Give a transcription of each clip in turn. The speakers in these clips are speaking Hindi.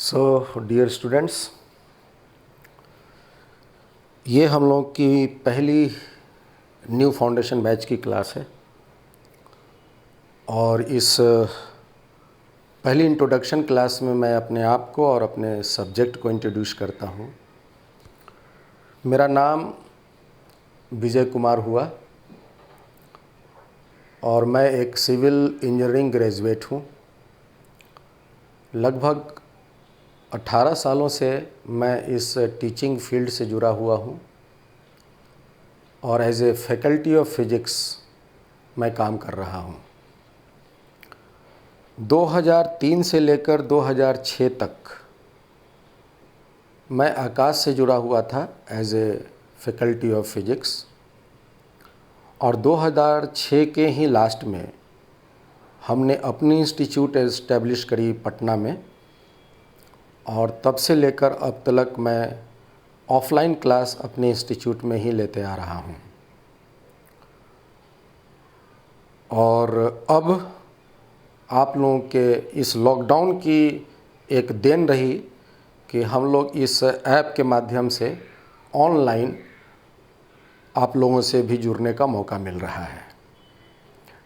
सो डियर स्टूडेंट्स, ये हम लोग की पहली न्यू फाउंडेशन बैच की क्लास है और इस पहली इंट्रोडक्शन क्लास में मैं अपने आप को और अपने सब्जेक्ट को इंट्रोड्यूस करता हूँ। मेरा नाम विजय कुमार हुआ और मैं एक सिविल इंजीनियरिंग ग्रेजुएट हूँ। लगभग 18 सालों से मैं इस टीचिंग फील्ड से जुड़ा हुआ हूँ और as a faculty of physics मैं काम कर रहा हूँ। 2003 से लेकर 2006 तक मैं आकाश से जुड़ा हुआ था as a faculty of physics और 2006 के ही लास्ट में हमने अपनी इंस्टीट्यूट एस्टेब्लिश करी पटना में और तब से लेकर अब तक मैं ऑफलाइन क्लास अपने इंस्टीट्यूट में ही लेते आ रहा हूँ। और अब आप लोगों के इस लॉकडाउन की एक देन रही कि हम लोग इस ऐप के माध्यम से ऑनलाइन आप लोगों से भी जुड़ने का मौका मिल रहा है।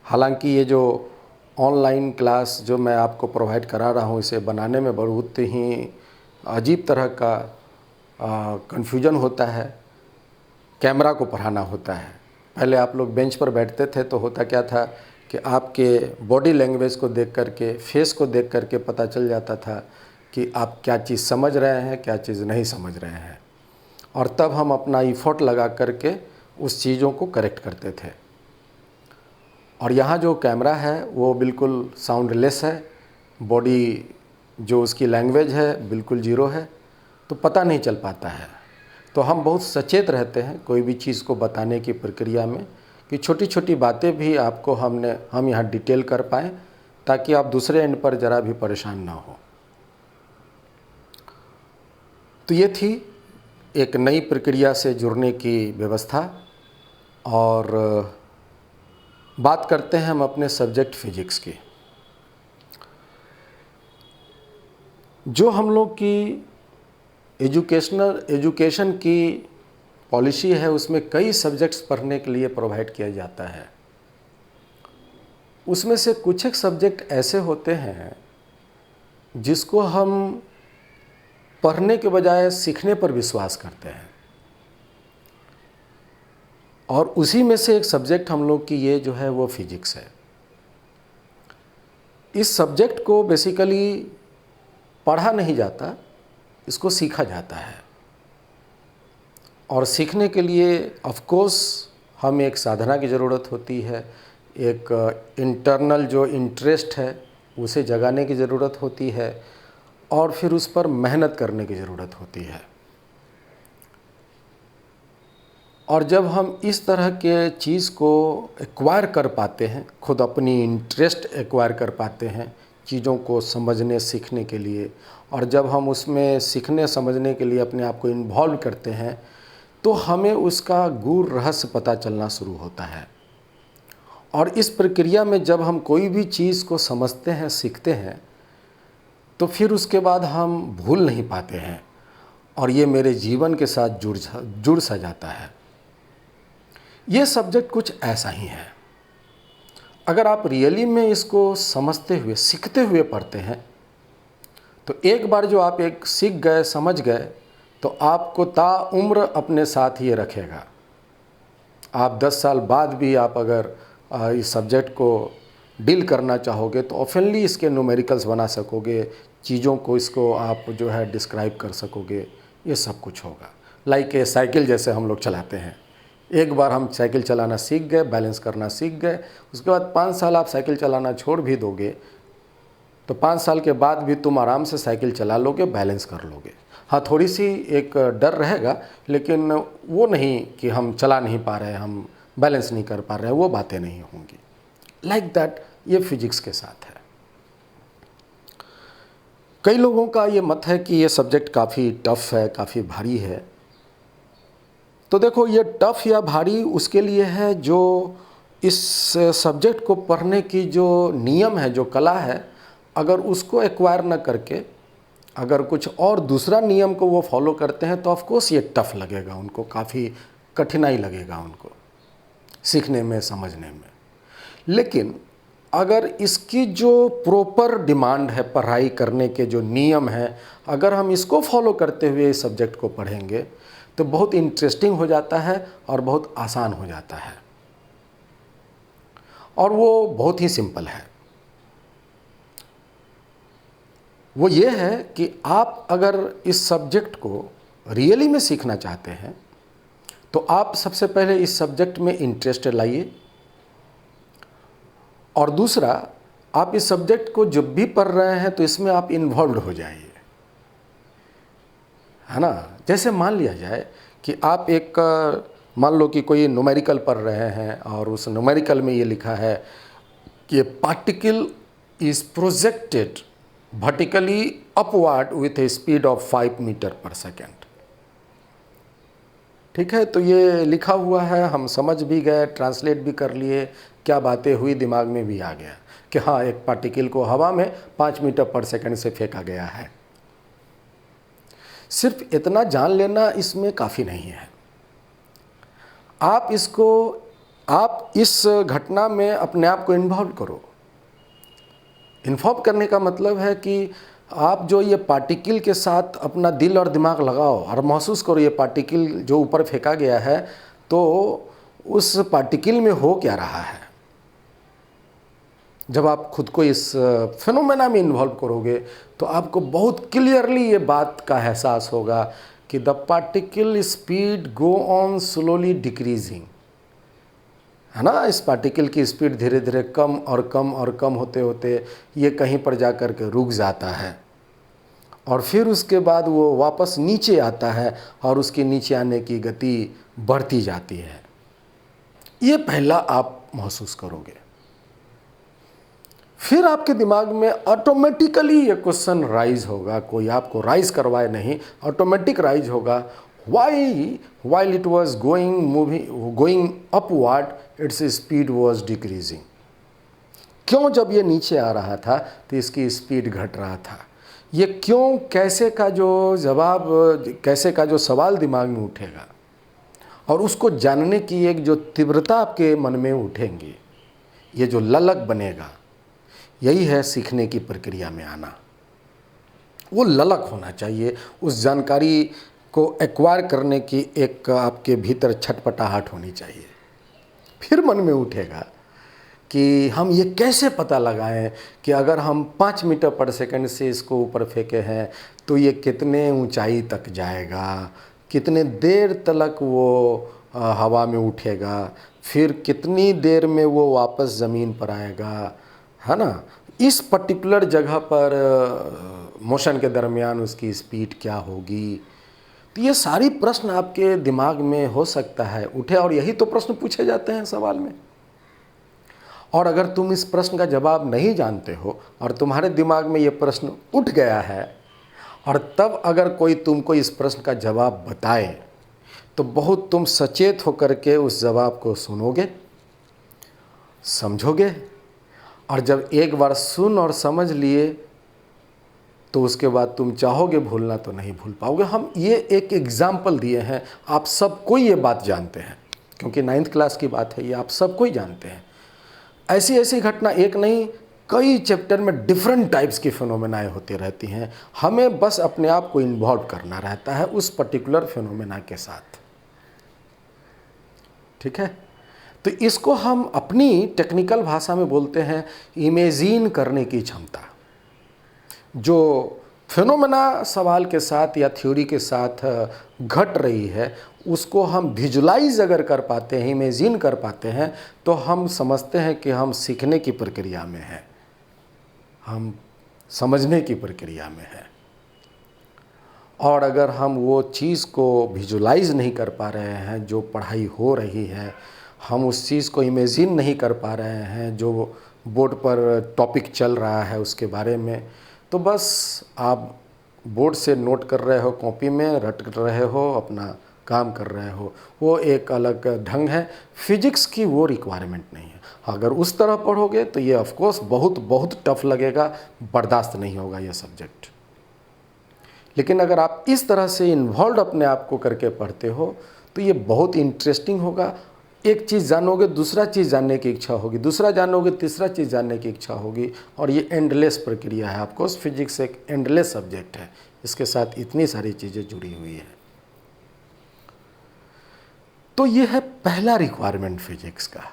हालांकि ये जो ऑनलाइन क्लास जो मैं आपको प्रोवाइड करा रहा हूँ, इसे बनाने में बहुत ही अजीब तरह का कन्फ्यूजन होता है। कैमरा को पढ़ाना होता है। पहले आप लोग बेंच पर बैठते थे तो होता क्या था कि आपके बॉडी लैंग्वेज को देख करके, फेस को देख करके पता चल जाता था कि आप क्या चीज़ समझ रहे हैं, क्या चीज़ नहीं समझ रहे हैं, और तब हम अपना इफ़ोर्ट लगा करके उस चीज़ों को करेक्ट करते थे। और यहाँ जो कैमरा है वो बिल्कुल साउंडलेस है, बॉडी जो उसकी लैंग्वेज है बिल्कुल ज़ीरो है, तो पता नहीं चल पाता है। तो हम बहुत सचेत रहते हैं कोई भी चीज़ को बताने की प्रक्रिया में कि छोटी छोटी बातें भी आपको हम यहाँ डिटेल कर पाएँ ताकि आप दूसरे एंड पर ज़रा भी परेशान ना हो। तो ये थी एक नई प्रक्रिया से जुड़ने की व्यवस्था। और बात करते हैं हम अपने सब्जेक्ट फिज़िक्स की। जो हम लोग की एजुकेशन की पॉलिसी है उसमें कई सब्जेक्ट्स पढ़ने के लिए प्रोवाइड किया जाता है। उसमें से कुछ एक सब्जेक्ट ऐसे होते हैं जिसको हम पढ़ने के बजाय सीखने पर विश्वास करते हैं, और उसी में से एक सब्जेक्ट हम लोग की ये जो है वो फिज़िक्स है। इस सब्जेक्ट को बेसिकली पढ़ा नहीं जाता, इसको सीखा जाता है। और सीखने के लिए ऑफ कोर्स हमें एक साधना की ज़रूरत होती है, एक इंटरनल जो इंटरेस्ट है उसे जगाने की ज़रूरत होती है, और फिर उस पर मेहनत करने की ज़रूरत होती है। और जब हम इस तरह के चीज़ को एक्वायर कर पाते हैं, खुद अपनी इंटरेस्ट एक्वायर कर पाते हैं चीज़ों को समझने सीखने के लिए, और जब हम उसमें सीखने समझने के लिए अपने आप को इन्वॉल्व करते हैं तो हमें उसका गूढ़ रहस्य पता चलना शुरू होता है। और इस प्रक्रिया में जब हम कोई भी चीज़ को समझते हैं, सीखते हैं, तो फिर उसके बाद हम भूल नहीं पाते हैं और ये मेरे जीवन के साथ जुड़ सा जाता है। ये सब्जेक्ट कुछ ऐसा ही है। अगर आप रियली में इसको समझते हुए, सीखते हुए पढ़ते हैं तो एक बार जो आप एक सीख गए, समझ गए, तो आपको ताउम्र अपने साथ ये रखेगा। आप 10 साल बाद भी आप अगर इस सब्जेक्ट को डील करना चाहोगे तो ओपनली इसके न्यूमेरिकल्स बना सकोगे, चीज़ों को इसको आप जो है डिस्क्राइब कर सकोगे, ये सब कुछ होगा। लाइक ए साइकिल जैसे हम लोग चलाते हैं, एक बार हम साइकिल चलाना सीख गए, बैलेंस करना सीख गए, उसके बाद 5 साल आप साइकिल चलाना छोड़ भी दोगे तो 5 साल के बाद भी तुम आराम से साइकिल चला लोगे, बैलेंस कर लोगे। हाँ, थोड़ी सी एक डर रहेगा, लेकिन वो नहीं कि हम चला नहीं पा रहे हैं, हम बैलेंस नहीं कर पा रहे हैं, वो बातें नहीं होंगी। लाइक दैट ये फिजिक्स के साथ है। कई लोगों का ये मत है कि ये सब्जेक्ट काफ़ी टफ है, काफ़ी भारी है। तो देखो, ये टफ या भारी उसके लिए है जो इस सब्जेक्ट को पढ़ने की जो नियम है, जो कला है, अगर उसको एक्वायर न करके अगर कुछ और दूसरा नियम को वो फॉलो करते हैं तो ऑफ कोर्स ये टफ लगेगा उनको, काफ़ी कठिनाई लगेगा उनको सीखने में, समझने में। लेकिन अगर इसकी जो प्रॉपर डिमांड है, पढ़ाई करने के जो नियम हैं, अगर हम इसको फॉलो करते हुए इस सब्जेक्ट को पढ़ेंगे तो बहुत इंटरेस्टिंग हो जाता है और बहुत आसान हो जाता है, और वो बहुत ही सिंपल है। वो ये है कि आप अगर इस सब्जेक्ट को रियली में सीखना चाहते हैं तो आप सबसे पहले इस सब्जेक्ट में इंटरेस्ट लाइए, और दूसरा, आप इस सब्जेक्ट को जब भी पढ़ रहे हैं तो इसमें आप इन्वॉल्व हो जाइए, है ना। जैसे मान लिया जाए कि आप एक, मान लो कि कोई न्यूमेरिकल पढ़ रहे हैं और उस न्यूमेरिकल में ये लिखा है कि particle is projected vertically upward with a speed of 5 metre पर सेकेंड। ठीक है, तो ये लिखा हुआ है, हम समझ भी गए, ट्रांसलेट भी कर लिए, क्या बातें हुई, दिमाग में भी आ गया कि हाँ, एक पार्टिकल को हवा में 5 मीटर पर सेकेंड से फेंका गया है। सिर्फ इतना जान लेना इसमें काफ़ी नहीं है। आप इस घटना में अपने आप को इन्वॉल्व करो। इन्वॉल्व करने का मतलब है कि आप जो ये पार्टिकल के साथ अपना दिल और दिमाग लगाओ और महसूस करो ये पार्टिकल जो ऊपर फेंका गया है, तो उस पार्टिकल में हो क्या रहा है। जब आप खुद को इस फिनोमेना में इन्वॉल्व करोगे तो आपको बहुत क्लियरली ये बात का एहसास होगा कि the particle speed go on slowly decreasing, है ना। इस पार्टिकल की स्पीड धीरे धीरे कम और कम और कम होते होते ये कहीं पर जा कर के रुक जाता है, और फिर उसके बाद वो वापस नीचे आता है और उसके नीचे आने की गति बढ़ती जाती है। ये पहला आप महसूस करोगे। फिर आपके दिमाग में ऑटोमेटिकली ये क्वेश्चन राइज होगा, कोई आपको राइज करवाए नहीं, ऑटोमेटिक राइज होगा, why while it was going upward its speed was decreasing. क्यों जब ये नीचे आ रहा था तो इसकी स्पीड घट रहा था। ये क्यों, कैसे का जो जवाब, कैसे का जो सवाल दिमाग में उठेगा और उसको जानने की एक जो तीव्रता आपके मन में उठेंगी, ये जो ललक बनेगा, यही है सीखने की प्रक्रिया में आना। वो ललक होना चाहिए, उस जानकारी को एक्वायर करने की एक आपके भीतर छटपटाहट होनी चाहिए। फिर मन में उठेगा कि हम ये कैसे पता लगाएं कि अगर हम 5 मीटर पर सेकंड से इसको ऊपर फेंके हैं तो ये कितने ऊंचाई तक जाएगा, कितने देर तक वो हवा में उठेगा, फिर कितनी देर में वो वापस ज़मीन पर आएगा, है ना। इस पर्टिकुलर जगह पर मोशन के दरमियान उसकी स्पीड क्या होगी। तो ये सारी प्रश्न आपके दिमाग में हो सकता है उठे, और यही तो प्रश्न पूछे जाते हैं सवाल में। और अगर तुम इस प्रश्न का जवाब नहीं जानते हो और तुम्हारे दिमाग में ये प्रश्न उठ गया है, और तब अगर कोई तुमको इस प्रश्न का जवाब बताए तो बहुत तुम सचेत होकर के उस जवाब को सुनोगे, समझोगे, और जब एक बार सुन और समझ लिए तो उसके बाद तुम चाहोगे भूलना तो नहीं भूल पाओगे। हम ये एक एग्जाम्पल दिए हैं, आप सबको ये बात जानते हैं, क्योंकि 9th क्लास की बात है, ये आप सबको ही जानते हैं। ऐसी ऐसी घटना एक नहीं, कई चैप्टर में डिफरेंट टाइप्स की फिनोमेनाएं होती रहती हैं। हमें बस अपने आप को इन्वॉल्व करना रहता है उस पर्टिकुलर फिनोमेना के साथ। ठीक है, तो इसको हम अपनी टेक्निकल भाषा में बोलते हैं इमेजिन करने की क्षमता। जो फिनोमेना सवाल के साथ या थ्योरी के साथ घट रही है, उसको हम विजुलाइज अगर कर पाते हैं, इमेजिन कर पाते हैं, तो हम समझते हैं कि हम सीखने की प्रक्रिया में हैं, हम समझने की प्रक्रिया में हैं। और अगर हम वो चीज़ को विजुलाइज नहीं कर पा रहे हैं, जो पढ़ाई हो रही है, हम उस चीज़ को इमेजिन नहीं कर पा रहे हैं, जो बोर्ड पर टॉपिक चल रहा है उसके बारे में, तो बस आप बोर्ड से नोट कर रहे हो, कॉपी में रट रहे हो, अपना काम कर रहे हो, वो एक अलग ढंग है। फिजिक्स की वो रिक्वायरमेंट नहीं है। अगर उस तरह पढ़ोगे तो ये ऑफ कोर्स बहुत बहुत टफ लगेगा, बर्दाश्त नहीं होगा ये सब्जेक्ट। लेकिन अगर आप इस तरह से इन्वॉल्व अपने आप को करके पढ़ते हो तो ये बहुत इंटरेस्टिंग होगा। एक चीज़ जानोगे, दूसरा चीज़ जानने की इच्छा होगी, दूसरा जानोगे, तीसरा चीज़ जानने की इच्छा होगी, और ये एंडलेस प्रक्रिया है। ऑफकोर्स फिजिक्स एक एंडलेस सब्जेक्ट है, इसके साथ इतनी सारी चीज़ें जुड़ी हुई हैं। तो ये है पहला रिक्वायरमेंट फिजिक्स का,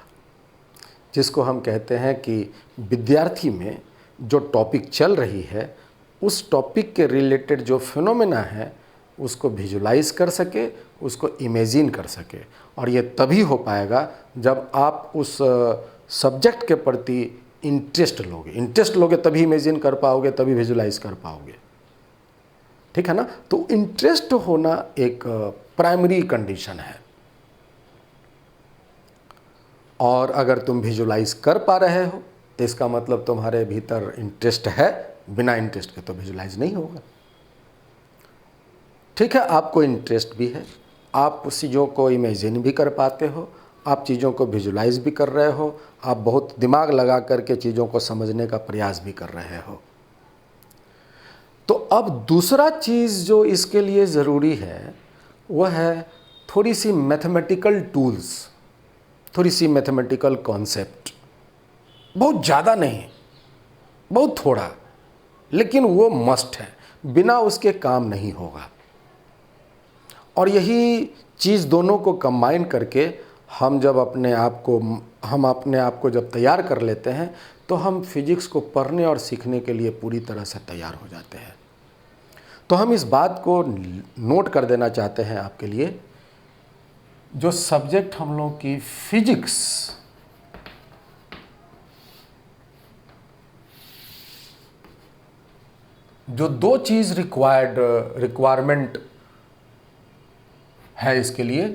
जिसको हम कहते हैं कि विद्यार्थी में जो टॉपिक चल रही है उस टॉपिक के रिलेटेड जो फिनोमेना है उसको विजुलाइज कर सके, उसको इमेजिन कर सके। और ये तभी हो पाएगा जब आप उस सब्जेक्ट के प्रति इंटरेस्ट लोगे तभी इमेजिन कर पाओगे, तभी विजुलाइज कर पाओगे। ठीक है ना। तो इंटरेस्ट होना एक प्राइमरी कंडीशन है। और अगर तुम विजुलाइज कर पा रहे हो तो इसका मतलब तुम्हारे भीतर इंटरेस्ट है। बिना इंटरेस्ट के तो विजुलाइज नहीं होगा। ठीक है, आपको इंटरेस्ट भी है, आप चीज़ों को इमेजिन भी कर पाते हो, आप चीज़ों को विजुलाइज भी कर रहे हो, आप बहुत दिमाग लगा करके चीज़ों को समझने का प्रयास भी कर रहे हो। तो अब दूसरा चीज़ जो इसके लिए ज़रूरी है वह है थोड़ी सी मैथमेटिकल टूल्स, थोड़ी सी मैथमेटिकल कॉन्सेप्ट। बहुत ज़्यादा नहीं, बहुत थोड़ा, लेकिन वो मस्ट है, बिना उसके काम नहीं होगा। और यही चीज़ दोनों को कंबाइन करके हम अपने आप को जब तैयार कर लेते हैं तो हम फिजिक्स को पढ़ने और सीखने के लिए पूरी तरह से तैयार हो जाते हैं। तो हम इस बात को नोट कर देना चाहते हैं आपके लिए, जो सब्जेक्ट हम लोग की फिजिक्स जो दो चीज़ रिक्वायरमेंट है इसके लिए,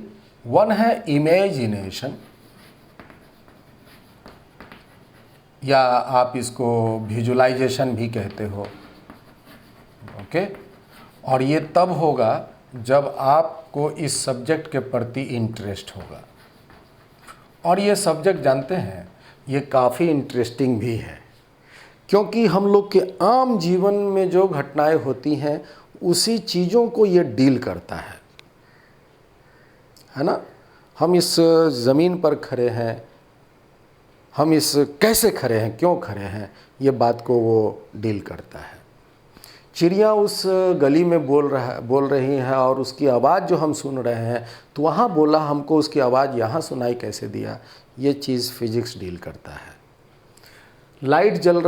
वन है इमेजिनेशन, या आप इसको विजुलाइजेशन भी कहते हो। ओके। और ये तब होगा जब आपको इस सब्जेक्ट के प्रति इंटरेस्ट होगा। और ये सब्जेक्ट जानते हैं ये काफ़ी इंटरेस्टिंग भी है, क्योंकि हम लोग के आम जीवन में जो घटनाएं होती हैं उसी चीज़ों को ये डील करता है ना। हम इस ज़मीन पर खड़े हैं, हम इस कैसे खड़े हैं, क्यों खड़े हैं, ये बात को वो डील करता है। चिड़िया उस गली में बोल रही हैं और उसकी आवाज़ जो हम सुन रहे हैं, तो वहाँ बोला, हमको उसकी आवाज़ यहाँ सुनाई कैसे दिया, ये चीज़ फिजिक्स डील करता है। लाइट जल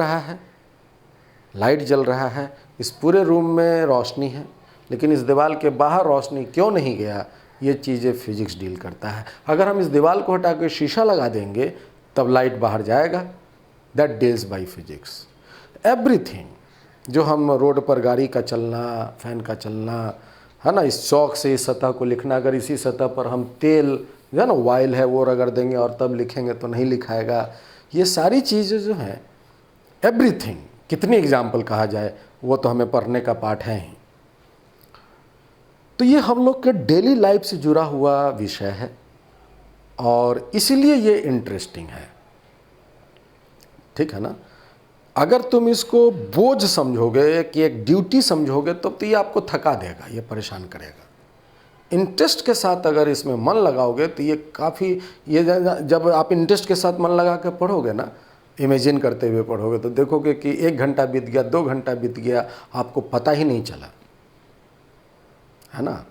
रहा है, इस पूरे रूम में रोशनी है, लेकिन इस दीवार के बाहर रोशनी क्यों नहीं गया, ये चीज़ें फिजिक्स डील करता है। अगर हम इस दीवार को हटा के शीशा लगा देंगे तब लाइट बाहर जाएगा, that deals by physics. Everything जो हम रोड पर गाड़ी का चलना, फैन का चलना, है ना, इस चौक से इस सतह को लिखना, अगर इसी सतह पर हम तेल जो है ना ऑयल है वो रगड़ देंगे और तब लिखेंगे तो नहीं लिखाएगा। ये सारी चीज़ें जो हैं, एवरीथिंग, कितनी एग्जाम्पल कहा जाए, वो तो हमें पढ़ने का पाठ है ही। तो ये हम लोग के डेली लाइफ से जुड़ा हुआ विषय है और इसीलिए ये इंटरेस्टिंग है। ठीक है ना। अगर तुम इसको बोझ समझोगे कि एक ड्यूटी समझोगे तो ये आपको थका देगा, ये परेशान करेगा। इंटरेस्ट के साथ अगर इसमें मन लगाओगे तो ये काफ़ी, ये जब आप इंटरेस्ट के साथ मन लगा कर पढ़ोगे ना, इमेजिन करते हुए पढ़ोगे, तो देखोगे कि 1 घंटा बीत गया, 2 घंटा बीत गया, आपको पता ही नहीं चला, है ना।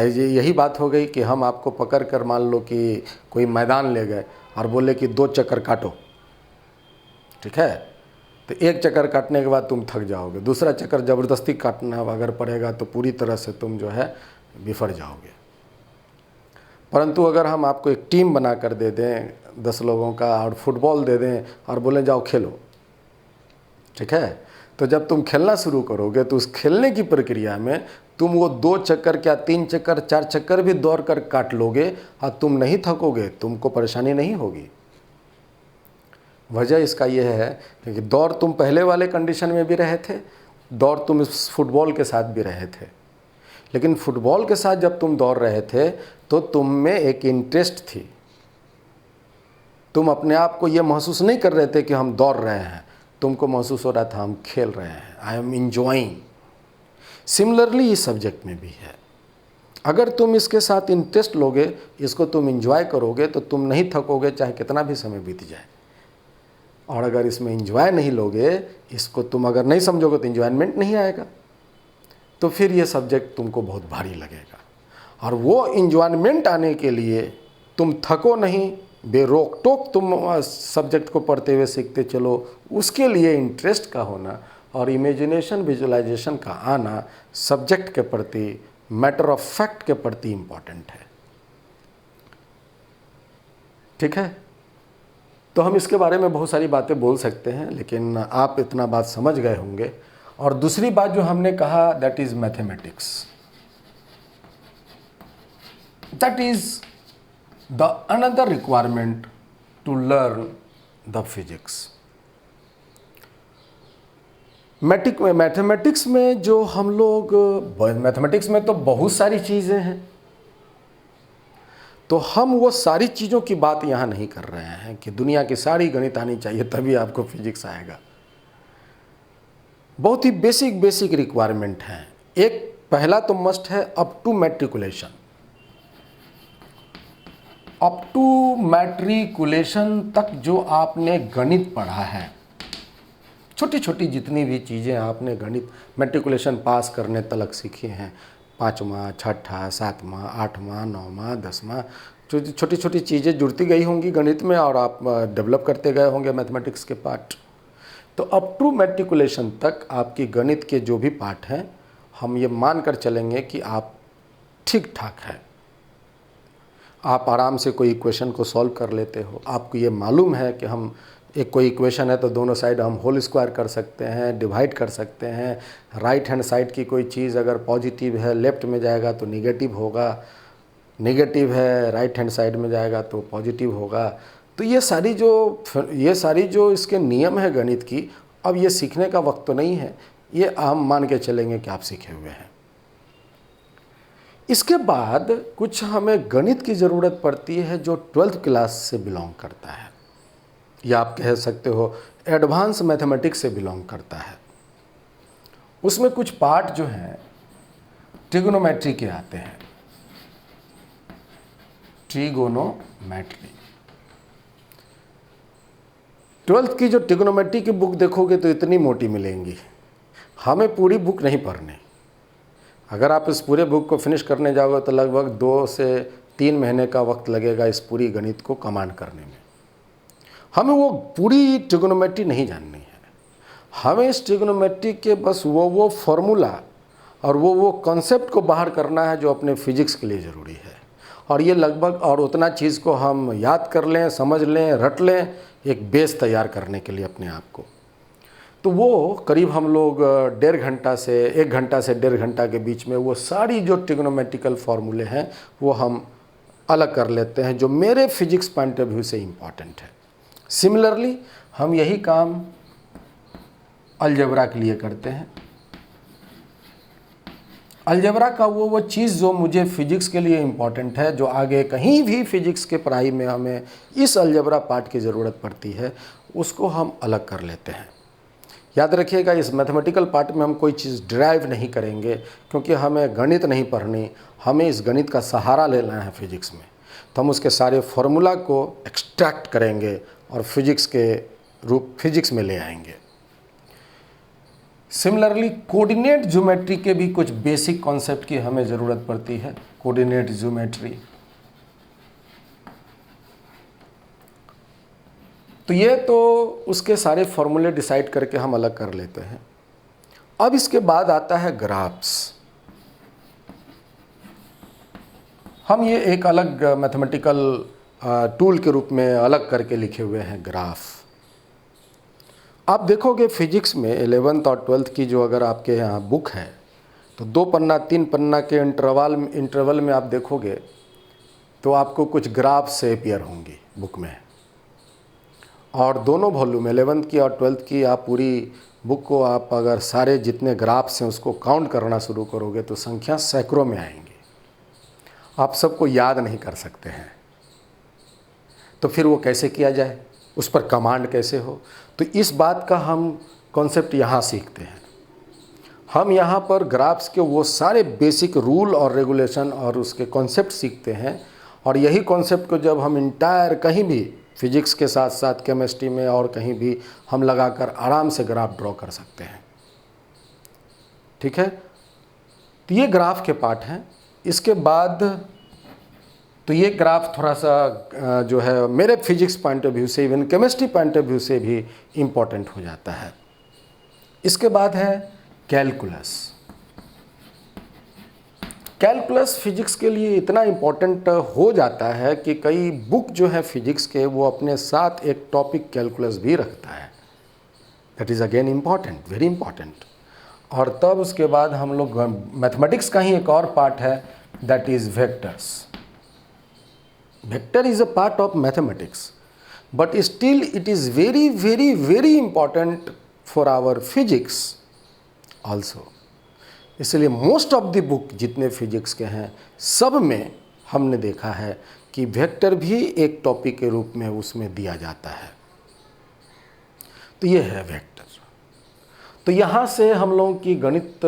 यही बात हो गई कि हम आपको पकड़ कर मान लो कि कोई मैदान ले गए और बोले कि 2 चक्कर काटो, ठीक है। तो 1 चक्कर काटने के बाद तुम थक जाओगे, दूसरा चक्कर ज़बरदस्ती काटना अगर पड़ेगा तो पूरी तरह से तुम जो है बिफर जाओगे। परंतु अगर हम आपको एक टीम बना कर दे दें 10 लोगों का और फुटबॉल दे दें और बोलें जाओ खेलो, ठीक है, तो जब तुम खेलना शुरू करोगे तो उस खेलने की प्रक्रिया में तुम वो 2 चक्कर क्या 3 चक्कर 4 चक्कर भी दौड़ कर काट लोगे और तुम नहीं थकोगे, तुमको परेशानी नहीं होगी। वजह इसका यह है कि दौड़ तुम पहले वाले कंडीशन में भी रहे थे, दौड़ तुम इस फुटबॉल के साथ भी रहे थे, लेकिन फुटबॉल के साथ जब तुम दौड़ रहे थे तो तुम में एक इंटरेस्ट थी, तुम अपने आप को ये महसूस नहीं कर रहे थे कि हम दौड़ रहे हैं, तुमको महसूस हो रहा था हम खेल रहे हैं, आई एम इंजॉइंग। सिमिलरली इस सब्जेक्ट में भी है। अगर तुम इसके साथ इंटरेस्ट लोगे, इसको तुम एंजॉय करोगे, तो तुम नहीं थकोगे चाहे कितना भी समय बीत जाए। और अगर इसमें एंजॉय नहीं लोगे, इसको तुम अगर नहीं समझोगे तो एंजॉयमेंट नहीं आएगा, तो फिर ये सब्जेक्ट तुमको बहुत भारी लगेगा। और वो एंजॉयमेंट आने के लिए तुम थको नहीं, बेरोक टोक तुम सब्जेक्ट को पढ़ते हुए सीखते चलो, उसके लिए इंटरेस्ट का होना और इमेजिनेशन विजुअलाइजेशन का आना सब्जेक्ट के प्रति, मैटर ऑफ फैक्ट के प्रति इम्पॉर्टेंट है। ठीक है, तो हम इसके बारे में बहुत सारी बातें बोल सकते हैं, लेकिन आप इतना बात समझ गए होंगे। और दूसरी बात जो हमने कहा, that is mathematics, that is the another requirement to learn the physics. Mathematics में जो हम लोग, मैथमेटिक्स में तो बहुत सारी चीज़ें हैं, तो हम वो सारी चीज़ों की बात यहाँ नहीं कर रहे हैं कि दुनिया की सारी गणित आनी चाहिए तभी आपको फिजिक्स आएगा। बहुत ही बेसिक रिक्वायरमेंट हैं। एक पहला तो मस्ट है up to matriculation. Up to matriculation तक जो आपने गणित पढ़ा है, छोटी छोटी जितनी भी चीज़ें आपने गणित मैट्रिकुलेशन पास करने तक सीखी हैं, 5वां, 6ठा, 7वां, 8वां, 9वां, 10वां, छोटी छोटी चीज़ें जुड़ती गई होंगी गणित में और आप डेवलप करते गए होंगे मैथमेटिक्स के पार्ट। तो अप टू मैट्रिकुलेशन तक आपकी गणित के जो भी पार्ट हैं, हम ये मान कर चलेंगे कि आप ठीक ठाक है। आप आराम से कोई इक्वेशन को सॉल्व कर लेते हो, आपको ये मालूम है कि हम एक कोई इक्वेशन है तो दोनों साइड हम होल स्क्वायर कर सकते हैं, डिवाइड कर सकते हैं। राइट हैंड साइड की कोई चीज़ अगर पॉजिटिव है लेफ़्ट में जाएगा तो निगेटिव होगा, नेगेटिव है राइट हैंड साइड में जाएगा तो पॉजिटिव होगा। तो ये सारी जो इसके नियम है गणित की, अब ये सीखने का वक्त तो नहीं है, ये हम मान के चलेंगे कि आप सीखे हुए हैं। इसके बाद कुछ हमें गणित की ज़रूरत पड़ती है जो 12th क्लास से बिलोंग करता है, या आप कह सकते हो एडवांस मैथमेटिक्स से बिलोंग करता है। उसमें कुछ पार्ट जो हैं ट्रिगोनोमेट्री के आते हैं, ट्रिगोनोमेट्री। 12th की जो ट्रिगोनोमेट्री की बुक देखोगे तो इतनी मोटी मिलेंगी, हमें पूरी बुक नहीं पढ़नी। अगर आप इस पूरे बुक को फिनिश करने जाओगे तो लगभग 2 से 3 महीने का वक्त लगेगा इस पूरी गणित को कमांड करने में। हमें वो पूरी ट्रिगोनोमेट्री नहीं जाननी है, हमें इस ट्रिगोनोमेट्री के बस वो फॉर्मूला और वो कॉन्सेप्ट को बाहर करना है जो अपने फिजिक्स के लिए ज़रूरी है। और ये लगभग और उतना चीज़ को हम याद कर लें, समझ लें, रट लें, एक बेस तैयार करने के लिए अपने आप को। तो वो करीब हम लोग 1.5 घंटा से 1 घंटा से 1.5 घंटा के बीच में वो सारी जो ट्रिगोनोमेट्रिकल फार्मूले हैं वो हम अलग कर लेते हैं, जो मेरे फिजिक्स पॉइंट ऑफ व्यू से इम्पॉर्टेंट है। सिमिलरली हम यही काम अलजेब्रा के लिए करते हैं। अलजेब्रा का वो चीज़ जो मुझे फिजिक्स के लिए इम्पॉर्टेंट है, जो आगे कहीं भी फिजिक्स के पढ़ाई में हमें इस अलजेब्रा पार्ट की ज़रूरत पड़ती है, उसको हम अलग कर लेते हैं। याद रखिएगा, इस मैथमेटिकल पार्ट में हम कोई चीज़ ड्राइव नहीं करेंगे, क्योंकि हमें गणित नहीं पढ़नी, हमें इस गणित का सहारा लेना है फिजिक्स में। तो हम उसके सारे फॉर्मूला को एक्सट्रैक्ट करेंगे और फिजिक्स में ले आएंगे। सिमिलरली कोऑर्डिनेट ज्योमेट्री के भी कुछ बेसिक कॉन्सेप्ट की हमें ज़रूरत पड़ती है। कोऑर्डिनेट ज्योमेट्री, तो ये तो उसके सारे फॉर्मूले डिसाइड करके हम अलग कर लेते हैं। अब इसके बाद आता है ग्राफ्स। हम ये एक अलग मैथमेटिकल टूल के रूप में अलग करके लिखे हुए हैं ग्राफ। आप देखोगे फिजिक्स में 11th और 12th की जो अगर आपके यहाँ बुक है तो 2 पन्ना 3 पन्ना के इंटरवल में आप देखोगे तो आपको कुछ ग्राफ से अपीयर होंगी बुक में। और दोनों वॉल्यूम 11th की और 12th की आप पूरी बुक को आप अगर सारे जितने ग्राफ्स हैं उसको काउंट करना शुरू करोगे तो संख्या सैकड़ों में आएंगी। आप सबको याद नहीं कर सकते हैं, तो फिर वो कैसे किया जाए, उस पर कमांड कैसे हो, तो इस बात का हम कॉन्सेप्ट यहाँ सीखते हैं। हम यहाँ पर ग्राफ्स के वो सारे बेसिक रूल और रेगुलेशन और उसके कॉन्सेप्ट सीखते हैं, और यही कॉन्सेप्ट को जब हम इंटायर कहीं भी फिजिक्स के साथ साथ केमिस्ट्री में और कहीं भी हम लगाकर आराम से ग्राफ ड्रॉ कर सकते हैं। ठीक है, तो ये ग्राफ के पार्ट हैं। इसके बाद तो ये ग्राफ थोड़ा सा जो है मेरे फिजिक्स पॉइंट ऑफ व्यू से, even chemistry point of view से भी इम्पोर्टेंट हो जाता है। इसके बाद है कैलकुलस। कैलकुलस फिजिक्स के लिए इतना इम्पोर्टेंट हो जाता है कि कई बुक जो है फिजिक्स के वो अपने साथ एक टॉपिक कैलकुलस भी रखता है। That is again important, very important. और तब उसके बाद हम लोग मैथमेटिक्स का ही एक और पार्ट है, that is vectors. Vector is a part of mathematics, but still it is very very very important for our physics also. इसलिए मोस्ट ऑफ द बुक जितने फिजिक्स के हैं सब में हमने देखा है कि वेक्टर भी एक टॉपिक के रूप में उसमें दिया जाता है। तो ये है वेक्टर। तो यहाँ से हम लोगों की गणित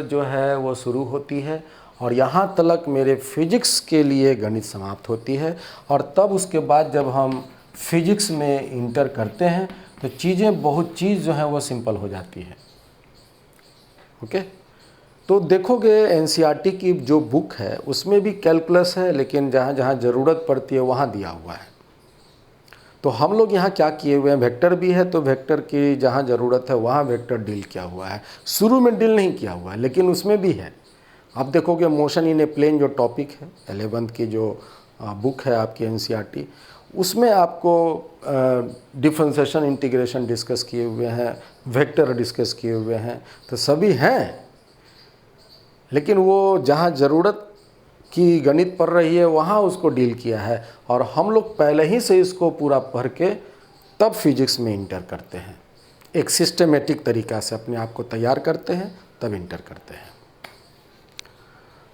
जो है वो शुरू होती है, और यहाँ तक मेरे फिजिक्स के लिए गणित समाप्त होती है। और तब उसके बाद जब हम फिजिक्स में इंटर करते हैं तो चीज़ें बहुत चीज़ जो है वो सिंपल हो जाती है। ओके, तो देखोगे एनसीईआरटी की जो बुक है उसमें भी कैलकुलस है, लेकिन जहाँ जहाँ ज़रूरत पड़ती है वहाँ दिया हुआ है। तो हम लोग यहाँ क्या किए हुए हैं, वेक्टर भी है तो वेक्टर की जहाँ ज़रूरत है वहाँ वेक्टर डील किया हुआ है। शुरू में डील नहीं किया हुआ है, लेकिन उसमें भी है। आप देखोगे मोशन इन ए प्लेन जो टॉपिक है 11th की जो बुक है आपकी एनसीईआरटी, उसमें आपको डिफरेंशिएशन इंटीग्रेशन डिस्कस किए हुए हैं, वेक्टर डिस्कस किए हुए हैं, तो सभी हैं। लेकिन वो जहाँ ज़रूरत की गणित पढ़ रही है वहाँ उसको डील किया है, और हम लोग पहले ही से इसको पूरा पढ़ के तब फिजिक्स में इंटर करते हैं। एक सिस्टमेटिक तरीक़ा से अपने आप को तैयार करते हैं तब इंटर करते हैं।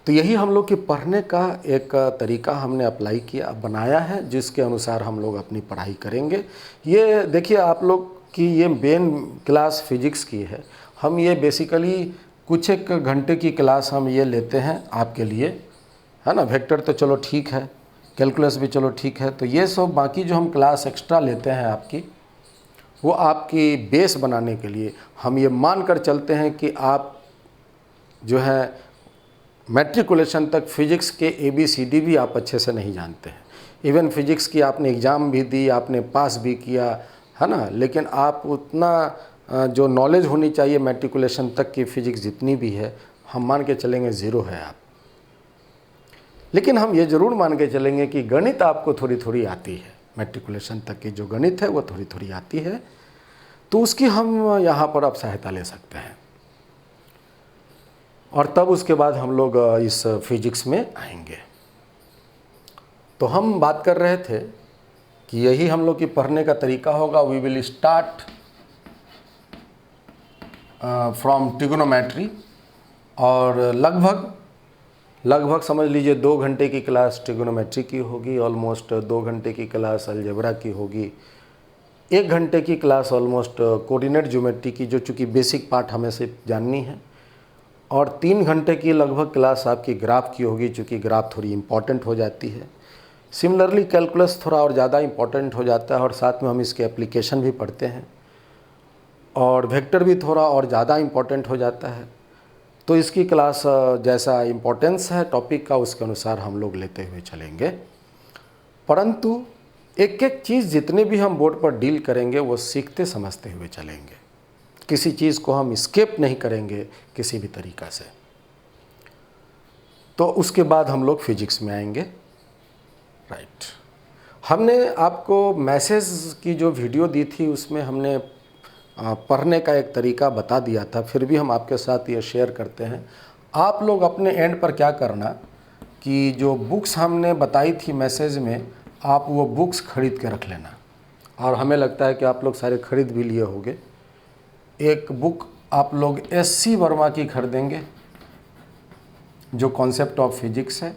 तो यही हम लोग की पढ़ने का एक तरीका हमने अप्लाई किया, बनाया है, जिसके अनुसार हम लोग अपनी पढ़ाई करेंगे। ये देखिए आप लोग की ये मेन क्लास फिजिक्स की है। हम ये बेसिकली कुछ एक घंटे की क्लास हम ये लेते हैं आपके लिए, है ना। वेक्टर तो चलो ठीक है, कैलकुलस भी चलो ठीक है। तो ये सब बाकी जो हम क्लास एक्स्ट्रा लेते हैं आपकी, वो आपकी बेस बनाने के लिए हम ये मान कर चलते हैं कि आप जो है मैट्रिकुलेशन तक फिजिक्स के ABCD भी आप अच्छे से नहीं जानते हैं। इवन फिजिक्स की आपने एग्ज़ाम भी दी, आपने पास भी किया, है ना, लेकिन आप उतना जो नॉलेज होनी चाहिए मैट्रिकुलेशन तक की फिजिक्स जितनी भी है, हम मान के चलेंगे ज़ीरो है आप। लेकिन हम ये ज़रूर मान के चलेंगे कि गणित आपको थोड़ी थोड़ी आती है, मैट्रिकुलेशन तक की जो गणित है वो थोड़ी थोड़ी आती है, तो उसकी हम यहाँ पर अब सहायता ले सकते हैं। और तब उसके बाद हम लोग इस फिजिक्स में आएंगे। तो हम बात कर रहे थे कि यही हम लोग की पढ़ने का तरीका होगा। We will start from trigonometry, और लगभग समझ लीजिए 2 घंटे की क्लास ट्रिगोनोमेट्री की होगी, ऑलमोस्ट 2 घंटे की क्लास अलजेब्रा की होगी, 1 घंटे की क्लास ऑलमोस्ट कोऑर्डिनेट ज्योमेट्री की, जो चूँकि बेसिक पार्ट हमें से जाननी है, और 3 घंटे की लगभग क्लास आपकी ग्राफ की होगी, चूँकि ग्राफ थोड़ी इम्पॉर्टेंट हो जाती है। सिमिलरली कैलकुलस थोड़ा और ज़्यादा इम्पॉर्टेंट हो जाता है, और साथ में हम इसके एप्लीकेशन भी पढ़ते हैं, और वेक्टर भी थोड़ा और ज़्यादा इम्पॉर्टेंट हो जाता है। तो इसकी क्लास जैसा इम्पोर्टेंस है टॉपिक का उसके अनुसार हम लोग लेते हुए चलेंगे। परंतु एक एक चीज़ जितने भी हम बोर्ड पर डील करेंगे वो सीखते समझते हुए चलेंगे। किसी चीज़ को हम स्किप नहीं करेंगे किसी भी तरीक़ा से। तो उसके बाद हम लोग फिजिक्स में आएंगे। राइट, हमने आपको मैसेज की जो वीडियो दी थी उसमें हमने पढ़ने का एक तरीका बता दिया था, फिर भी हम आपके साथ ये शेयर करते हैं। आप लोग अपने एंड पर क्या करना कि जो बुक्स हमने बताई थी मैसेज में, आप वो बुक्स खरीद के रख लेना, और हमें लगता है कि आप लोग सारे खरीद भी लिए होंगे। एक बुक आप लोग SC वर्मा की खरीदेंगे जो कॉन्सेप्ट ऑफ फिजिक्स है,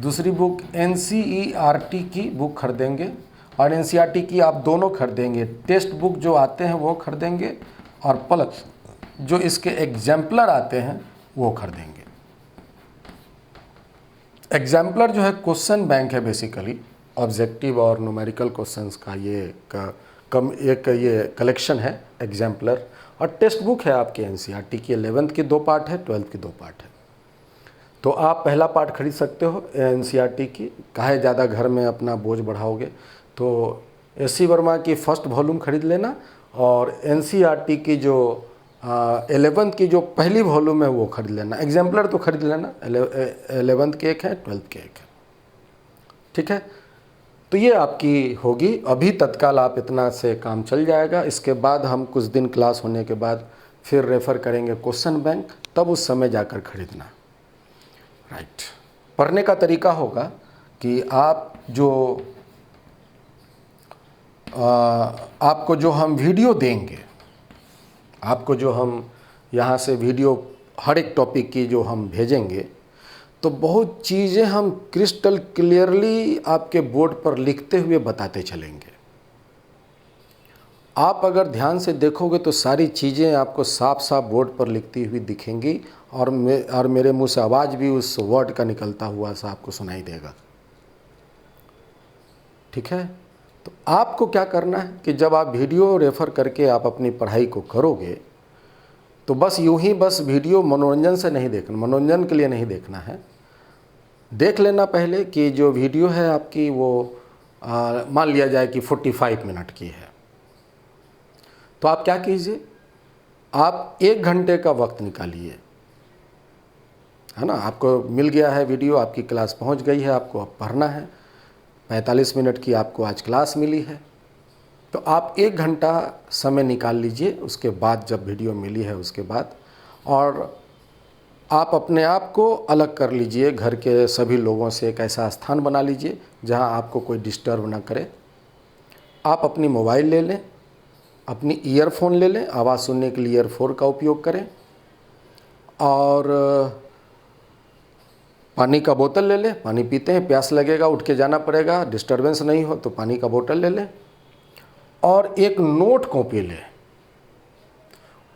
दूसरी बुक NCERT की बुक खरीदेंगे, और NCERT की आप दोनों खरीदेंगे। टेक्स्ट बुक जो आते हैं वो खरीदेंगे, और प्लस जो इसके एग्जाम्पलर आते हैं वो खरीदेंगे। एग्जाम्पलर जो है क्वेश्चन बैंक है, बेसिकली ऑब्जेक्टिव और न्यूमेरिकल क्वेश्चंस का एक ये कलेक्शन है एग्जाम्पलर। और टेक्स्ट बुक है आपके एनसीईआरटी की, 11th की 2 पार्ट है, 12th की 2 पार्ट है। तो आप पहला पार्ट खरीद सकते हो एनसीईआरटी की। काहे ज़्यादा घर में अपना बोझ बढ़ाओगे, तो एस.सी. वर्मा की फर्स्ट वॉल्यूम खरीद लेना, और एनसीईआरटी की जो 11th की जो पहली वॉल्यूम है वो खरीद लेना। एग्जाम्पलर तो खरीद लेना, 11th के एक है, 12th के एक है, ठीक है। तो ये आपकी होगी अभी तत्काल, आप इतना से काम चल जाएगा। इसके बाद हम कुछ दिन क्लास होने के बाद फिर रेफ़र करेंगे क्वेश्चन बैंक, तब उस समय जाकर खरीदना। राइट। पढ़ने का तरीका होगा कि आपको जो हम वीडियो देंगे, आपको जो हम यहाँ से वीडियो हर एक टॉपिक की जो हम भेजेंगे, तो बहुत चीज़ें हम क्रिस्टल क्लियरली आपके बोर्ड पर लिखते हुए बताते चलेंगे। आप अगर ध्यान से देखोगे तो सारी चीज़ें आपको साफ साफ बोर्ड पर लिखती हुई दिखेंगी, और मेरे मुंह से आवाज़ भी उस वर्ड का निकलता हुआ सा आपको सुनाई देगा, ठीक है। तो आपको क्या करना है कि जब आप वीडियो रेफ़र करके आप अपनी पढ़ाई को करोगे, तो बस यूं ही बस वीडियो मनोरंजन से नहीं देखना, मनोरंजन के लिए नहीं देखना है। देख लेना पहले कि जो वीडियो है आपकी वो मान लिया जाए कि 45 मिनट की है, तो आप क्या कीजिए, आप 1 घंटे का वक्त निकालिए, है ना। आपको मिल गया है वीडियो, आपकी क्लास पहुंच गई है, आपको अब पढ़ना है। 45 मिनट की आपको आज क्लास मिली है, तो आप 1 घंटा समय निकाल लीजिए उसके बाद, जब वीडियो मिली है उसके बाद, और आप अपने आप को अलग कर लीजिए घर के सभी लोगों से। एक ऐसा स्थान बना लीजिए जहां आपको कोई डिस्टर्ब ना करे। आप अपनी मोबाइल ले लें, अपनी ईयरफोन ले लें, आवाज़ सुनने के लिए ईयरफोन का उपयोग करें, और पानी का बोतल ले लें। पानी पीते हैं, प्यास लगेगा, उठ के जाना पड़ेगा, डिस्टर्बेंस नहीं हो तो पानी का बोतल ले लें, और एक नोट कॉपी लें।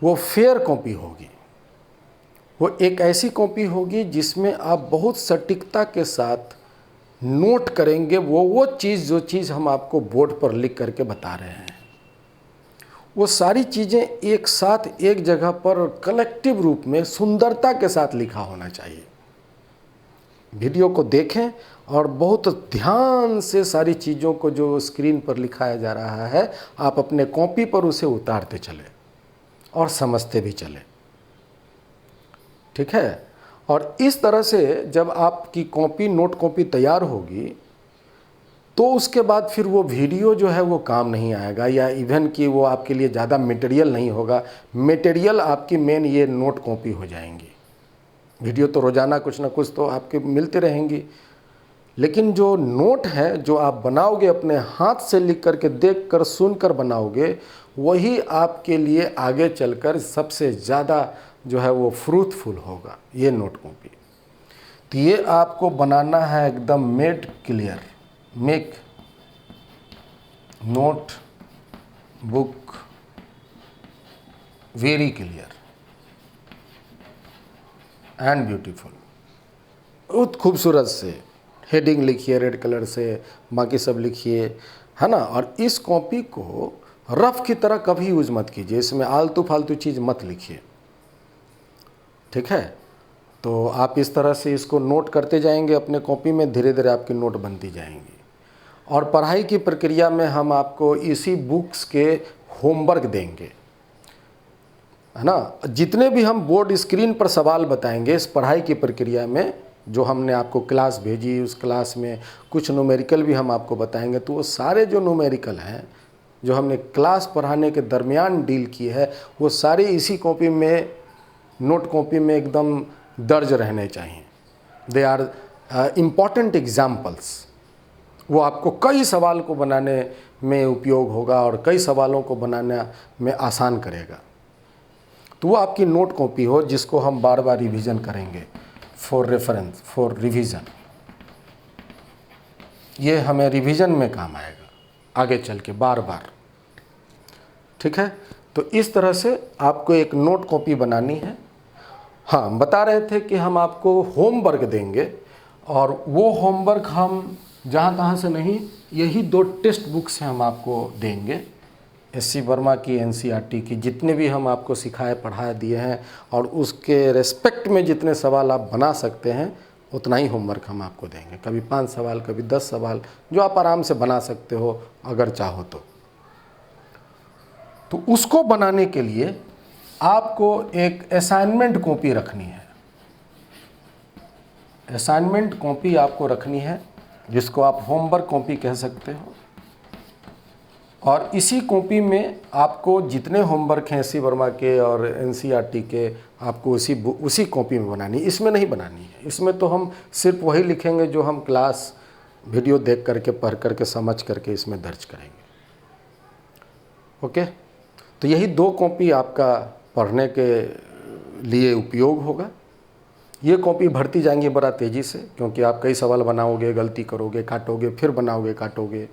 वो फेयर कॉपी होगी, वो एक ऐसी कॉपी होगी जिसमें आप बहुत सटीकता के साथ नोट करेंगे वो चीज़ जो चीज़ हम आपको बोर्ड पर लिख करके बता रहे हैं, वो सारी चीज़ें एक साथ एक जगह पर कलेक्टिव रूप में सुंदरता के साथ लिखा होना चाहिए। वीडियो को देखें और बहुत ध्यान से सारी चीज़ों को जो स्क्रीन पर लिखाया जा रहा है, आप अपने कॉपी पर उसे उतारते चले और समझते भी चले, ठीक है। और इस तरह से जब आपकी कॉपी, नोट कॉपी तैयार होगी, तो उसके बाद फिर वो वीडियो जो है वो काम नहीं आएगा, या इवन कि वो आपके लिए ज़्यादा मटेरियल नहीं होगा। मटेरियल आपकी मेन ये नोट कॉपी हो जाएंगी। वीडियो तो रोज़ाना कुछ ना कुछ तो आपके मिलते रहेंगी, लेकिन जो नोट है जो आप बनाओगे, अपने हाथ से लिख करके, देख कर, सुन कर बनाओगे, वही आपके लिए आगे चलकर सबसे ज़्यादा जो है वो फ्रूटफुल होगा, ये नोट कॉपी। तो ये आपको बनाना है एकदम made clear, make note book very clear and beautiful. बहुत खूबसूरत से हेडिंग लिखिए रेड कलर से, बाकी सब लिखिए, है ना। और इस कॉपी को रफ की तरह कभी यूज मत कीजिए, इसमें आलतू फालतू चीज़ मत लिखिए, ठीक है। तो आप इस तरह से इसको नोट करते जाएंगे अपने कॉपी में, धीरे धीरे आपकी नोट बनती जाएंगी। और पढ़ाई की प्रक्रिया में हम आपको इसी बुक्स के होमवर्क देंगे, है ना। जितने भी हम बोर्ड स्क्रीन पर सवाल बताएंगे इस पढ़ाई की प्रक्रिया में, जो हमने आपको क्लास भेजी, उस क्लास में कुछ न्यूमेरिकल भी हम आपको बताएंगे, तो वो सारे जो न्यूमेरिकल हैं जो हमने क्लास पढ़ाने के दरमियान डील की है, वो सारी इसी कॉपी में, नोट कॉपी में एकदम दर्ज रहने चाहिए। They are important examples. वो आपको कई सवाल को बनाने में उपयोग होगा और कई सवालों को बनाने में आसान करेगा। तो वो आपकी नोट कॉपी हो जिसको हम बार बार रिवीजन करेंगे, फॉर रेफरेंस, फॉर रिवीजन। ये हमें रिवीजन में काम आएगा आगे चल के बार बार, ठीक है। तो इस तरह से आपको एक नोट कॉपी बनानी है। हाँ, बता रहे थे कि हम आपको होमवर्क देंगे और वो होमवर्क हम जहाँ तहाँ से नहीं, यही 2 टेक्स्ट बुक से हम आपको देंगे। एस.सी. वर्मा की, एन.सी.ई.आर.टी. की, जितने भी हम आपको सिखाए पढ़ा दिए हैं और उसके रेस्पेक्ट में जितने सवाल आप बना सकते हैं उतना ही होमवर्क हम आपको देंगे। कभी 5 सवाल, कभी 10 सवाल, जो आप आराम से बना सकते हो अगर चाहो तो उसको बनाने के लिए आपको एक असाइनमेंट कॉपी रखनी है। असाइनमेंट कॉपी आपको रखनी है, जिसको आप होमवर्क कॉपी कह सकते हो। और इसी कॉपी में आपको जितने होमवर्क हैं एस.सी. वर्मा के और एन.सी.ई.आर.टी. के, आपको उसी कॉपी में बनानी है, इसमें नहीं बनानी है। इसमें तो हम सिर्फ वही लिखेंगे जो हम क्लास वीडियो देख करके, पढ़ करके, समझ करके इसमें दर्ज करेंगे। ओके, तो यही 2 कॉपी आपका पढ़ने के लिए उपयोग होगा। ये कॉपी भरती जाएंगी बड़ा तेज़ी से, क्योंकि आप कई सवाल बनाओगे, गलती करोगे, काटोगे, फिर बनाओगे, काटोगे।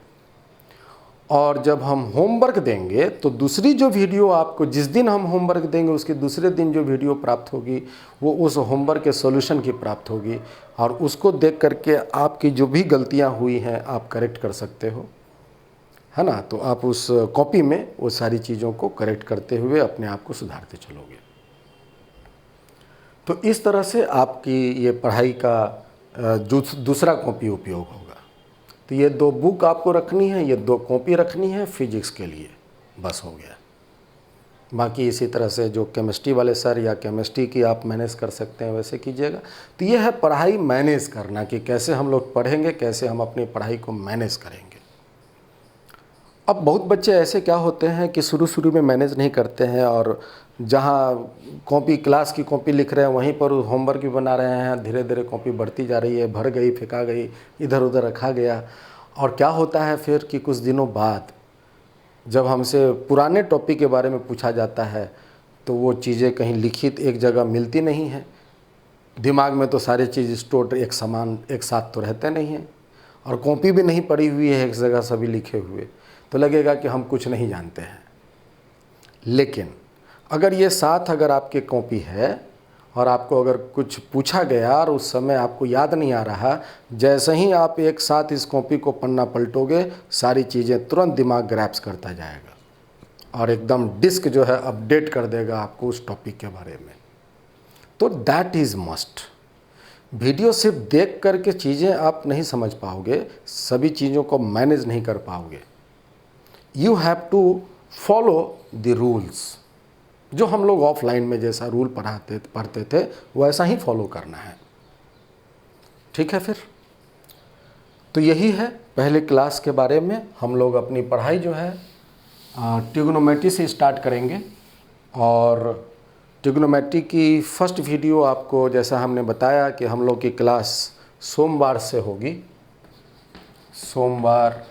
और जब हम होमवर्क देंगे तो दूसरी जो वीडियो आपको, जिस दिन हम होमवर्क देंगे उसके दूसरे दिन जो वीडियो प्राप्त होगी वो उस होमवर्क के सॉल्यूशन की प्राप्त होगी, और उसको देख करके आपकी जो भी गलतियां हुई हैं आप करेक्ट कर सकते हो, है ना। तो आप उस कॉपी में वो सारी चीज़ों को करेक्ट करते हुए अपने आप को सुधारते चलोगे। तो इस तरह से आपकी ये पढ़ाई का दूसरा कॉपी उपयोग होगा। तो ये 2 बुक आपको रखनी है, ये 2 कॉपी रखनी है फिजिक्स के लिए, बस हो गया। बाकी इसी तरह से जो केमिस्ट्री वाले सर या केमिस्ट्री की आप मैनेज कर सकते हैं वैसे कीजिएगा। तो ये है पढ़ाई मैनेज करना, कि कैसे हम लोग पढ़ेंगे, कैसे हम अपनी पढ़ाई को मैनेज करेंगे। अब बहुत बच्चे ऐसे क्या होते हैं कि शुरू में मैनेज नहीं करते हैं, और जहाँ कॉपी, क्लास की कॉपी लिख रहे हैं वहीं पर होमवर्क भी बना रहे हैं। धीरे धीरे कॉपी बढ़ती जा रही है, भर गई, फेंका गई, इधर उधर रखा गया। और क्या होता है फिर कि कुछ दिनों बाद जब हमसे पुराने टॉपिक के बारे में पूछा जाता है तो वो चीज़ें कहीं लिखित एक जगह मिलती नहीं हैं। दिमाग में तो सारी चीज़ स्टोर एक साथ तो रहते नहीं हैं, और कॉपी भी नहीं पड़ी हुई है एक जगह सभी लिखे हुए, तो लगेगा कि हम कुछ नहीं जानते हैं। लेकिन अगर ये साथ अगर आपके कॉपी है और आपको अगर कुछ पूछा गया और उस समय आपको याद नहीं आ रहा, जैसे ही आप एक साथ इस कॉपी को पन्ना पलटोगे सारी चीज़ें तुरंत दिमाग ग्रैप्स करता जाएगा और एकदम डिस्क जो है अपडेट कर देगा आपको उस टॉपिक के बारे में। तो दैट इज़ मस्ट। वीडियो सिर्फ देख करके चीज़ें आप नहीं समझ पाओगे, सभी चीज़ों को मैनेज नहीं कर पाओगे। You have to follow the rules. जो हम लोग ऑफलाइन में जैसा रूल पढ़ते थे वैसा ही फॉलो करना है, ठीक है। फिर तो यही है पहले क्लास के बारे में। हम लोग अपनी पढ़ाई जो है ट्रिग्नोमेट्री से स्टार्ट करेंगे, और ट्रिग्नोमेट्री की फर्स्ट वीडियो आपको, जैसा हमने बताया कि हम लोग की क्लास सोमवार से होगी, सोमवार,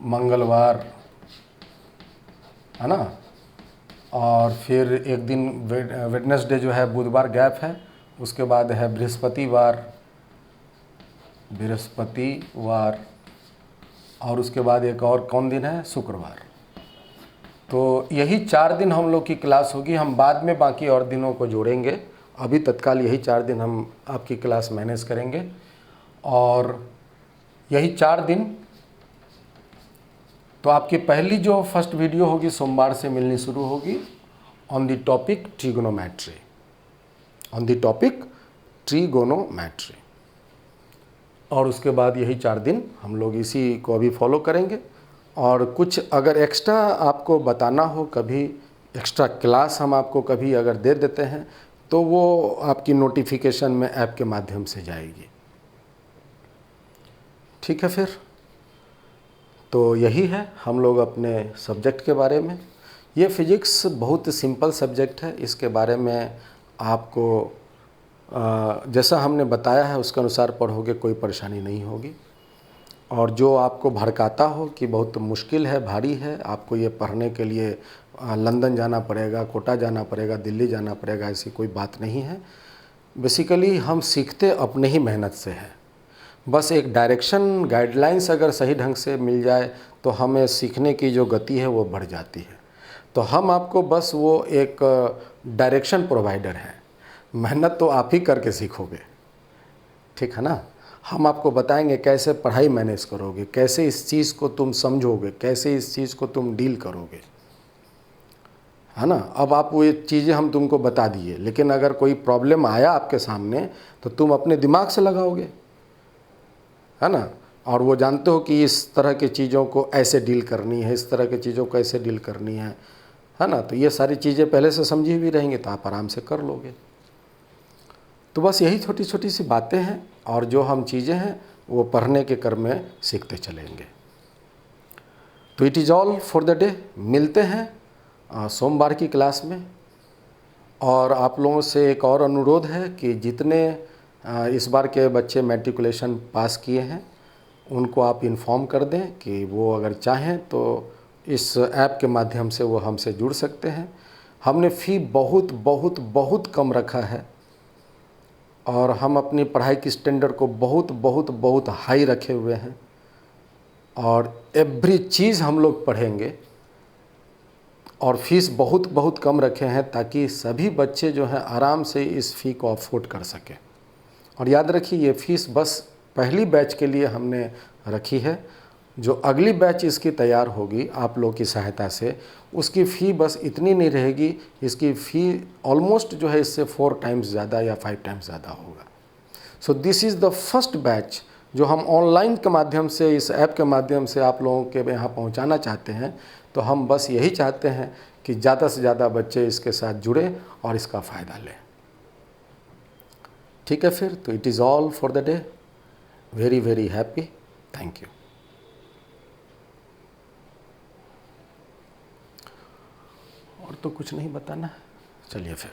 मंगलवार, है ना, और फिर एक दिन वेडनेसडे जो है बुधवार गैप है, उसके बाद है बृहस्पतिवार, और उसके बाद एक और कौन दिन है, शुक्रवार। तो यही 4 दिन हम लोग की क्लास होगी। हम बाद में बाकी और दिनों को जोड़ेंगे, अभी तत्काल यही 4 दिन हम आपकी क्लास मैनेज करेंगे। और यही 4 दिन तो आपकी पहली जो फर्स्ट वीडियो होगी सोमवार से मिलनी शुरू होगी ऑन द टॉपिक ट्रिगोनोमेट्री, और उसके बाद यही 4 दिन हम लोग इसी को अभी फॉलो करेंगे। और कुछ अगर एक्स्ट्रा आपको बताना हो, कभी एक्स्ट्रा क्लास हम आपको कभी अगर दे देते हैं तो वो आपकी नोटिफिकेशन में ऐप के माध्यम से जाएगी, ठीक है। फिर तो यही है हम लोग अपने सब्जेक्ट के बारे में। ये फिज़िक्स बहुत सिंपल सब्जेक्ट है, इसके बारे में आपको जैसा हमने बताया है उसके अनुसार पढ़ोगे, कोई परेशानी नहीं होगी। और जो आपको भड़काता हो कि बहुत मुश्किल है, भारी है, आपको ये पढ़ने के लिए लंदन जाना पड़ेगा, कोटा जाना पड़ेगा, दिल्ली जाना पड़ेगा, ऐसी कोई बात नहीं है। बेसिकली हम सीखते अपने ही मेहनत से हैं। बस एक डायरेक्शन गाइडलाइंस अगर सही ढंग से मिल जाए तो हमें सीखने की जो गति है वो बढ़ जाती है। तो हम आपको बस वो एक डायरेक्शन प्रोवाइडर हैं, मेहनत तो आप ही करके सीखोगे, ठीक है ना। हम आपको बताएंगे कैसे पढ़ाई मैनेज करोगे, कैसे इस चीज़ को तुम समझोगे, कैसे इस चीज़ को तुम डील करोगे, है ना। अब आप वो ये चीज़ें हम तुमको बता दिए, लेकिन अगर कोई प्रॉब्लम आया आपके सामने तो तुम अपने दिमाग से लगाओगे, है ना। और वो जानते हो कि इस तरह की चीज़ों को ऐसे डील करनी है, इस तरह की चीज़ों को ऐसे डील करनी है ना। तो ये सारी चीज़ें पहले से समझी हुई रहेंगी तो आप आराम से कर लोगे। तो बस यही छोटी छोटी सी बातें हैं, और जो हम चीज़ें हैं वो पढ़ने के क्रम में सीखते चलेंगे। तो it is all for the day. मिलते हैं सोमवार की क्लास में। और आप लोगों से एक और अनुरोध है कि जितने इस बार के बच्चे मैट्रिकुलेशन पास किए हैं उनको आप इन्फॉर्म कर दें कि वो अगर चाहें तो इस ऐप के माध्यम से वो हमसे जुड़ सकते हैं। हमने फ़ी बहुत बहुत बहुत कम रखा है, और हम अपनी पढ़ाई की स्टैंडर्ड को बहुत बहुत बहुत हाई रखे हुए हैं, और एवरी चीज़ हम लोग पढ़ेंगे, और फीस बहुत बहुत कम रखे हैं ताकि सभी बच्चे जो हैं आराम से इस फ़ी को अफोर्ड कर सकें। और याद रखिए ये फ़ीस बस पहली बैच के लिए हमने रखी है। जो अगली बैच इसकी तैयार होगी आप लोग की सहायता से, उसकी फ़ी बस इतनी नहीं रहेगी, इसकी फ़ी ऑलमोस्ट जो है इससे 4 टाइम्स ज़्यादा या 5 टाइम्स ज़्यादा होगा। So this is the first batch जो हम ऑनलाइन के माध्यम से, इस ऐप के माध्यम से आप लोगों के यहाँ पहुँचाना चाहते हैं। तो हम बस यही चाहते हैं कि ज़्यादा से ज़्यादा बच्चे इसके साथ जुड़े और इसका फ़ायदा लें। ठीक है फिर, तो it is all for the day. Very very happy. Thank you. और तो कुछ नहीं बताना, चलिए फिर।